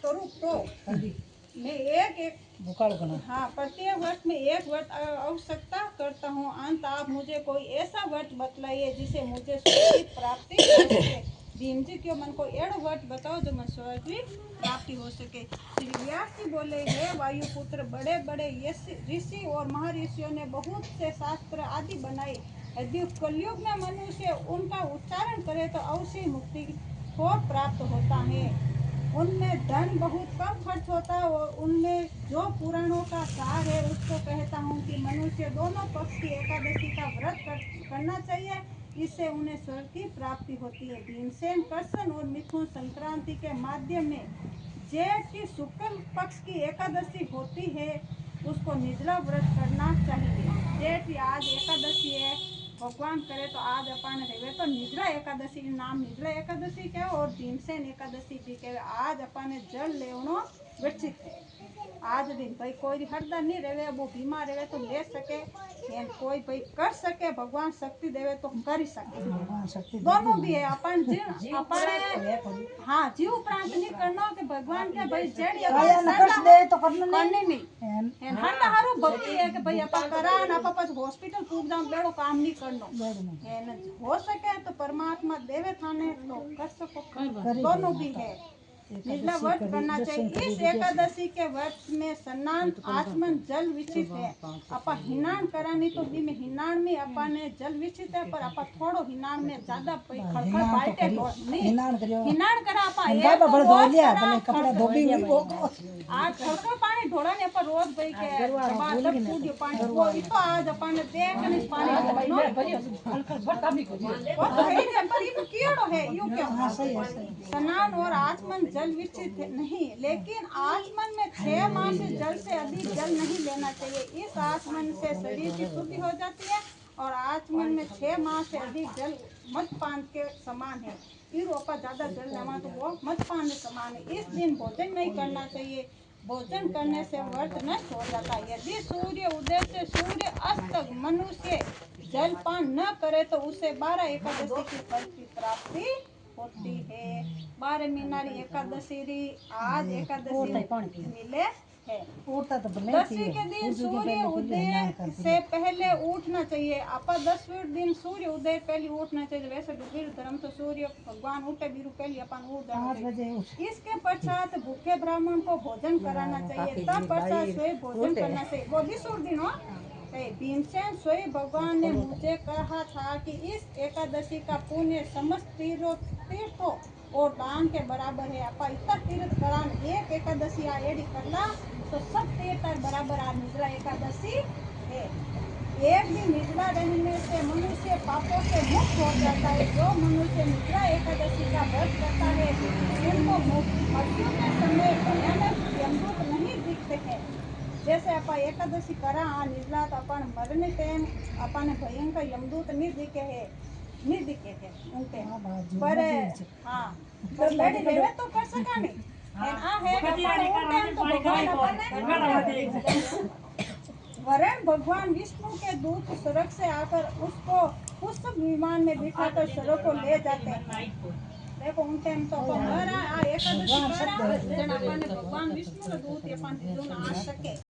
करूँ तो मैं एक प्रत्येक वर्ष में एक व्रत आवश्यकता करता हूँ। अंत आप मुझे कोई ऐसा व्रत बतलाइए जिसे मुझे स्वर्ग की प्राप्ति हो सके। भीम जी क्यों मन को एड़ो व्रत बताओ जो मन स्वर्ग की प्राप्ति हो सके। श्री व्यास जी बोले, हे वायुपुत्र, बड़े बड़े ऋषि और महर्षियों ने बहुत से शास्त्र आदि बनाए। यदि कलयुग में मनुष्य उनका उच्चारण करे तो अवश्य मुक्ति को प्राप्त होता है। उनमें धन बहुत कम खर्च होता है और उनमें जो पुराणों का सार है उसको कहता हूँ कि मनुष्य दोनों पक्ष की एकादशी का व्रत करना चाहिए। इससे उन्हें स्वर्ग की प्राप्ति होती है। भीमसेन कृष्ण और मिथुन संक्रांति के माध्यम में जेठ की शुक्ल पक्ष की एकादशी होती है, उसको निर्जला व्रत करना चाहिए। जेठ आज एकादशी है, भगवान करे तो आज अपन रहे तो निर्जला एकादशी नाम निर्जला एकादशी के और भीमसेन एकादशी भी के। आज अपन जल लेवनो विकसित है। आज दिन भाई कोई हरदा नहीं रहे, वो बीमार रहे तो ले सके, कोई भाई कर सके, भगवान शक्ति देवे तो कर ही सके। दोनों भी है। अपन हाँ जीव प्रांत नहीं करना कि भगवान के भाई जेड़ी कष्ट दे तो करना नहीं हरदा हारो भक्ति है कि भाई अपन करा ना अपन हॉस्पिटल पूग जाऊं बेड़ो काम नहीं करनो। हो सके तो परमात्मा देवे थाने तो कर सको। दोनों भी है। निर्जला व्रत करना चाहिए। इस एकादशी के व्रत में स्नान आचमन जल विचित है। अपन हिनान करा नहीं तो दी में हिनान में अपन जल विचित है, पर अपन थोड़ो हिनान में ज्यादा खड़खड़ बाइटे नहीं हिनान करा अपन एक तो धो लिया भले कपड़ा धोबी हुई वो आज खड़खड़ पानी ढोड़ा ने अपन रोज भाई के दबाव तक पूडियो पानी वो तो आज अपन देख नहीं पानी खड़खड़ भरता भी को वो तो है जे पर इन कीड़ो है यूं क्यों स्नान और आचमन जल विचित नहीं, लेकिन आचमन में 6 माह से जल से अधिक जल नहीं लेना चाहिए। इस आचमन से शरीर की शुद्धि हो जाती है और आचमन में 6 माह से अधिक जल मदपान के समान है। फिर ऊपर ज्यादा जल लेना तो वो मदपान के समान है। इस दिन भोजन नहीं करना चाहिए। भोजन करने से व्रत नष्ट हो जाता है। यदि सूर्य उदय से सूर्य अस्त तक मनुष्य जलपान न करे तो उसे 12 एकादशी की फल की प्राप्ति होती है। 12 मीनारी एकादशी री आज एकादशी मिले है। दसवीं के दिन सूर्य उदय से पहले उठना चाहिए। आपा 10वें दिन सूर्य उदय पहले उठना चाहिए। वैसे बीर धर्म तो सूर्य भगवान उठे बीरू पहले अपन उठ जाना। इसके पश्चात भूखे ब्राह्मण को भोजन कराना चाहिए। तब पश्चात स्वयं भोजन करना चाहिए। वो भी सूर्य दिन हो। भीमसेन स्वयं भगवान ने मुझे कहा था कि इस एकादशी का पुण्य समस्त तीर्थों और दान के बराबर है। आपा इतना तीर्थ करान एक एकादशी आएडी करला तो सब तीर्थ बराबर आ निर्जला एकादशी है। एक दिन निर्जला रहने से मनुष्य पापों से मुक्त हो जाता है। जो मनुष्य निर्जला एकादशी का व्रत करता है उनको मृत्यु के समय भयानक यमदूत नहीं दिखते हैं। जैसे आप एकादशी करा निर्जला तो अपन मरने टाइम अपन भयंकर यमदूत नहीं दिखे है उनके पर हाँ पर लड़ी लेवे तो कर सका नहीं आ है अपन तो भगवान अपन वरण भगवान विष्णु के दूत सड़क से आकर उसको पुष्पक विमान में बिठाकर सड़क को ले जाते हैं। देखो उन टाइम तो अपन एकादशी करा जन अपन भगवान विष्णु के दूत अपन आ सके।